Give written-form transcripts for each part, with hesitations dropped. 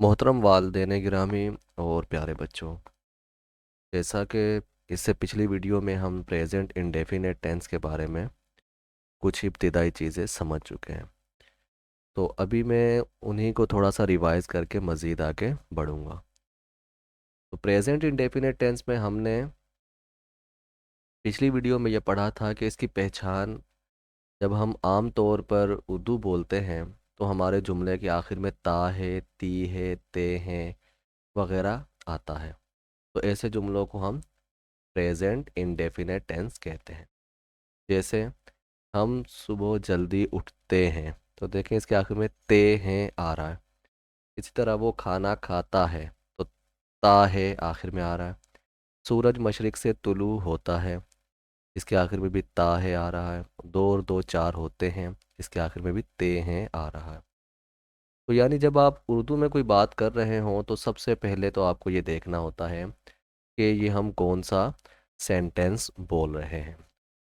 मोहतरम वालिदैन गिरामी और प्यारे बच्चों, जैसा कि इससे पिछली वीडियो में हम प्रेजेंट इंडेफिनेट टेंस के बारे में कुछ इब्तिदाई चीज़ें समझ चुके हैं। तो अभी मैं उन्हीं को थोड़ा सा रिवाइज़ करके मज़ीद आगे बढ़ूँगा। तो प्रेजेंट इंडेफिनेट टेंस में हमने पिछली वीडियो में ये पढ़ा था कि इसकी पहचान जब हम आम तौर पर उर्दू बोलते हैं तो हमारे जुमले के आखिर में ता है, ती है, ते हैं वगैरह आता है। तो ऐसे जुमलों को हम प्रेजेंट इंडेफिनेट टेंस कहते हैं। जैसे हम सुबह जल्दी उठते हैं, तो देखें इसके आखिर में ते हैं आ रहा है। इसी तरह वो खाना खाता है, तो ता है आखिर में आ रहा है। सूरज मशरिक से तुलू होता है, इसके आखिर में भी ता है आ रहा है। दो और दो चार होते हैं, इसके आखिर में भी ते हैं आ रहा है। तो यानी जब आप उर्दू में कोई बात कर रहे हों तो सबसे पहले तो आपको ये देखना होता है कि ये हम कौन सा सेंटेंस बोल रहे हैं।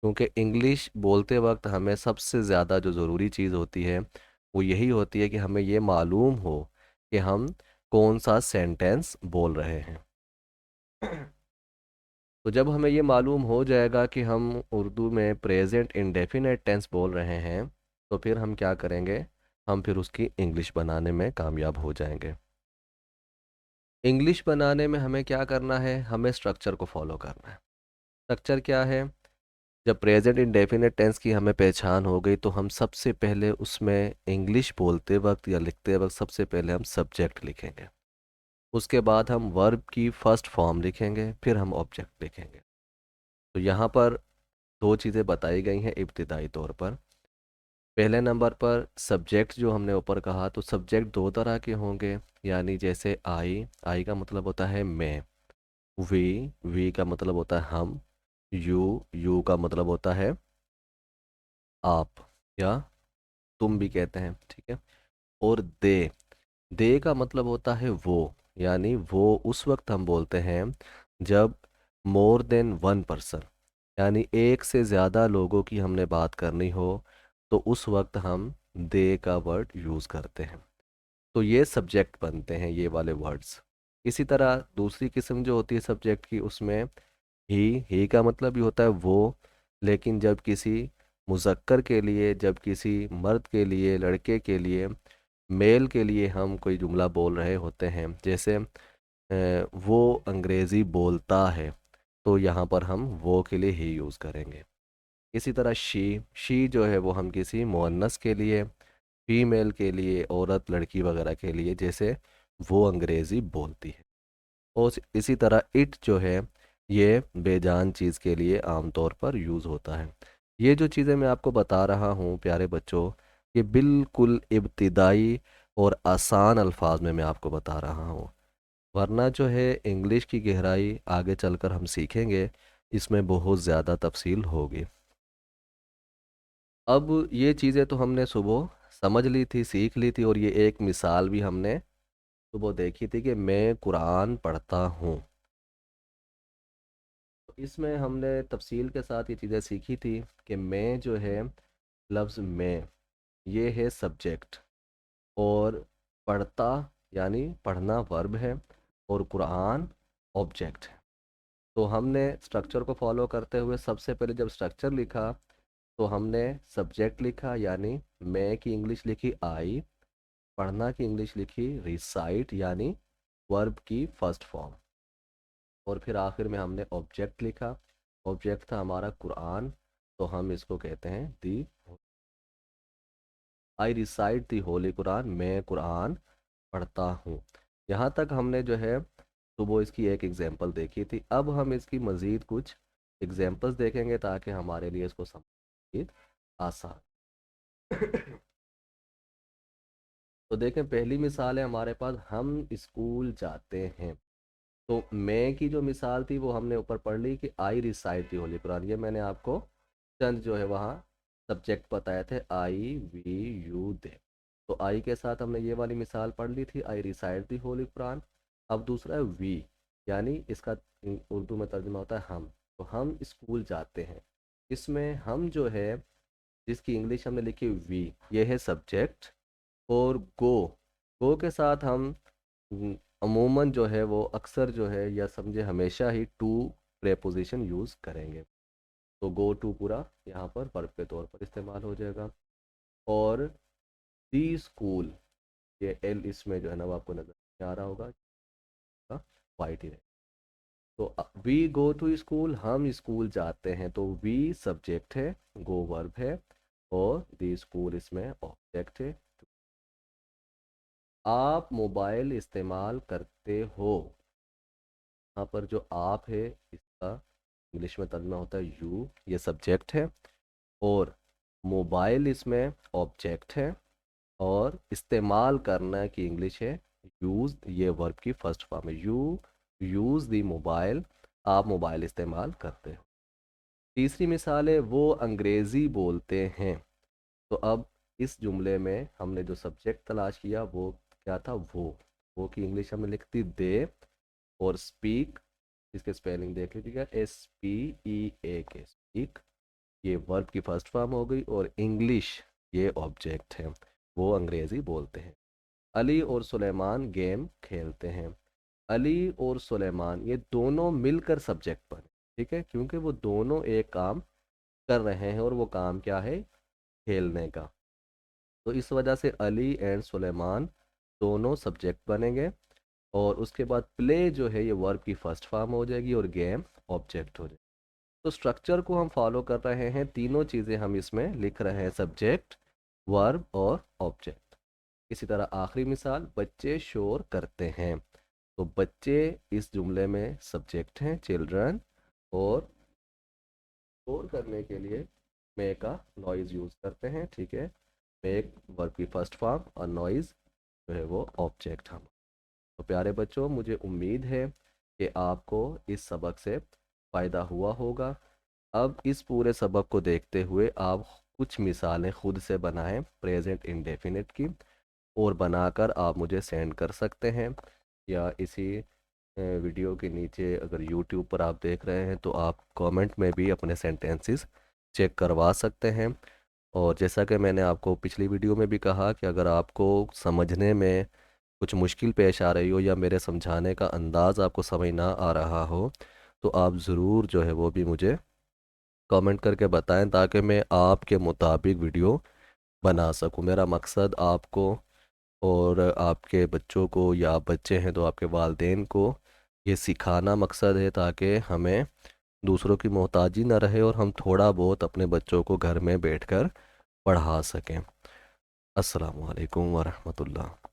क्योंकि इंग्लिश बोलते वक्त हमें सबसे ज़्यादा जो ज़रूरी चीज़ होती है वो यही होती है कि हमें ये मालूम हो कि हम कौन सा सेंटेंस बोल रहे हैं। तो जब हमें ये मालूम हो जाएगा कि हम उर्दू में प्रेजेंट इंडेफिनेट टेंस बोल रहे हैं, तो फिर हम क्या करेंगे, हम फिर उसकी इंग्लिश बनाने में कामयाब हो जाएंगे। इंग्लिश बनाने में हमें क्या करना है, हमें स्ट्रक्चर को फॉलो करना है। स्ट्रक्चर क्या है? जब प्रेजेंट इंडेफिनेट टेंस की हमें पहचान हो गई तो हम सबसे पहले उसमें इंग्लिश बोलते वक्त या लिखते वक्त सबसे पहले हम सब्जेक्ट लिखेंगे। उसके बाद हम वर्ब की फर्स्ट फॉर्म लिखेंगे, फिर हम ऑब्जेक्ट लिखेंगे। तो यहाँ पर दो चीज़ें बताई गई हैं इब्तिदाई तौर पर। पहले नंबर पर सब्जेक्ट जो हमने ऊपर कहा, तो सब्जेक्ट दो तरह के होंगे। यानी जैसे आई का मतलब होता है मैं। वी वी का मतलब होता है हम। यू का मतलब होता है आप या तुम भी कहते हैं, ठीक है। और दे का मतलब होता है वो। यानी वो उस वक्त हम बोलते हैं जब मोर देन वन पर्सन, यानी एक से ज़्यादा लोगों की हमने बात करनी हो, तो उस वक्त हम दे का वर्ड यूज़ करते हैं। तो ये सब्जेक्ट बनते हैं ये वाले वर्ड्स। इसी तरह दूसरी किस्म जो होती है सब्जेक्ट की, उसमें ही का मतलब भी होता है वो। लेकिन जब किसी मुज़क्कर के लिए, जब किसी मर्द के लिए, लड़के के लिए, मेल के लिए हम कोई जुमला बोल रहे होते हैं, जैसे वो अंग्रेज़ी बोलता है, तो यहाँ पर हम वो के लिए ही यूज़ करेंगे। इसी तरह शी जो है वो हम किसी मुअन्नस के लिए, फीमेल के लिए, औरत लड़की वगैरह के लिए, जैसे वो अंग्रेज़ी बोलती है। और इसी तरह इट जो है ये बेजान चीज़ के लिए आमतौर पर यूज़ होता है। ये जो चीज़ें मैं आपको बता रहा हूँ प्यारे बच्चों, ये बिल्कुल इब्तिदाई और आसान अल्फाज में मैं आपको बता रहा हूँ। वरना जो है इंग्लिश की गहराई आगे चलकर हम सीखेंगे, इसमें बहुत ज़्यादा तफसील होगी। अब ये चीज़ें तो हमने सुबह समझ ली थी, सीख ली थी, और ये एक मिसाल भी हमने सुबह देखी थी कि मैं कुरान पढ़ता हूँ। तो इसमें हमने तफसील के साथ ये चीज़ें सीखी थी कि मैं जो है, लफ्ज़ मैं, ये है सब्जेक्ट, और पढ़ता यानी पढ़ना वर्ब है, और कुरान ऑब्जेक्ट है। तो हमने स्ट्रक्चर को फॉलो करते हुए सबसे पहले जब स्ट्रक्चर लिखा, तो हमने सब्जेक्ट लिखा यानी मैं की इंग्लिश लिखी आई, पढ़ना की इंग्लिश लिखी रिसाइट यानी वर्ब की फर्स्ट फॉर्म, और फिर आखिर में हमने ऑब्जेक्ट लिखा। ऑब्जेक्ट था हमारा कुरान, तो हम इसको कहते हैं दी। आई रिसाइट दी होली कुरान, मैं कुरान पढ़ता हूँ। यहाँ तक हमने जो है सुबह इसकी एक एग्जांपल देखी थी। अब हम इसकी मज़ीद कुछ एग्जांपल्स देखेंगे ताकि हमारे लिए इसको समझ आसान। तो देखें, पहली मिसाल है हमारे पास, हम स्कूल जाते हैं। तो मैं की जो मिसाल थी वो हमने ऊपर पढ़ ली कि आई रिसाइट दी होली कुरान। ये मैंने आपको चंद जो है वहाँ सब्जेक्ट बताए थे, आई वी यू दे। तो आई के साथ हमने ये वाली मिसाल पढ़ ली थी, आई रिसाइट दी होली कुरान। अब दूसरा है वी, यानी इसका उर्दू में तर्जुमा होता है हम। तो हम स्कूल जाते हैं। इसमें हम जो है, जिसकी इंग्लिश हमने लिखी वी, ये है सब्जेक्ट। और गो के साथ हम अमूमन जो है वो अक्सर जो है या समझे हमेशा ही टू प्रेपोजिशन यूज़ करेंगे। तो गो टू पूरा यहाँ पर वर्ब के तौर पर इस्तेमाल हो जाएगा। और दी स्कूल, ये एल इसमें जो है ना वो आपको नज़र नहीं आ रहा होगा, वाइट ही रहे। तो वी गो टू स्कूल, हम स्कूल जाते हैं, तो वी सब्जेक्ट है, गो वर्ब है, और दी स्कूल इसमें ऑब्जेक्ट है। आप मोबाइल इस्तेमाल करते हो, यहाँ पर जो आप है इसका इंग्लिश में तर्जुमा होता है यू, ये सब्जेक्ट है, और मोबाइल इसमें ऑब्जेक्ट है, और इस्तेमाल करना की इंग्लिश है यूज़, ये वर्ब की फर्स्ट फॉर्म है। यू यूज़ दी मोबाइल, आप मोबाइल इस्तेमाल करते हो। तीसरी मिसाल है वो अंग्रेज़ी बोलते हैं। तो अब इस जुमले में हमने जो सब्जेक्ट तलाश किया वो क्या था, वो की इंग्लिश हमने लिख दी दे, और स्पीक, इसके स्पेलिंग देख लीजिएगा, SPEAK, स्पीक, ये वर्ब की फर्स्ट फॉर्म हो गई, और इंग्लिश ये ऑब्जेक्ट है, वो अंग्रेज़ी बोलते हैं। अली और सुलेमान गेम खेलते हैं। अली और सुलेमान ये दोनों मिलकर सब्जेक्ट बने, ठीक है, क्योंकि वो दोनों एक काम कर रहे हैं, और वो काम क्या है, खेलने का। तो इस वजह से अली एंड सुलेमान दोनों सब्जेक्ट बनेंगे, और उसके बाद प्ले जो है ये वर्ब की फर्स्ट फॉर्म हो जाएगी, और गेम ऑब्जेक्ट हो जाएगी। तो स्ट्रक्चर को हम फॉलो कर रहे हैं, तीनों चीज़ें हम इसमें लिख रहे हैं, सब्जेक्ट, वर्ब और ऑब्जेक्ट। इसी तरह आखिरी मिसाल, बच्चे शोर करते हैं। तो बच्चे इस जुमले में सब्जेक्ट हैं, चिल्ड्रन, और शोर करने के लिए मेक का नॉइज़ यूज़ करते हैं, ठीक है। मेक वर्ब की फर्स्ट फॉर्म, और नॉइज़ जो है वो ऑब्जेक्ट हम। तो प्यारे बच्चों, मुझे उम्मीद है कि आपको इस सबक से फ़ायदा हुआ होगा। अब इस पूरे सबक को देखते हुए आप कुछ मिसालें खुद से बनाएं प्रेजेंट इंडेफिनिट की, और बनाकर आप मुझे सेंड कर सकते हैं, या इसी वीडियो के नीचे अगर यूट्यूब पर आप देख रहे हैं तो आप कमेंट में भी अपने सेंटेंसेस चेक करवा सकते हैं। और जैसा कि मैंने आपको पिछली वीडियो में भी कहा कि अगर आपको समझने में कुछ मुश्किल पेश आ रही हो, या मेरे समझाने का अंदाज़ आपको समझ ना आ रहा हो, तो आप ज़रूर जो है वो भी मुझे कमेंट करके बताएं, ताकि मैं आपके मुताबिक वीडियो बना सकूं। मेरा मकसद आपको और आपके बच्चों को, या आप बच्चे हैं तो आपके वालिदैन को ये सिखाना मकसद है, ताकि हमें दूसरों की मोहताजी ना रहे, और हम थोड़ा बहुत अपने बच्चों को घर में बैठकर पढ़ा सकें। अस्सलामु अलैकुम वरहमतुल्लाह।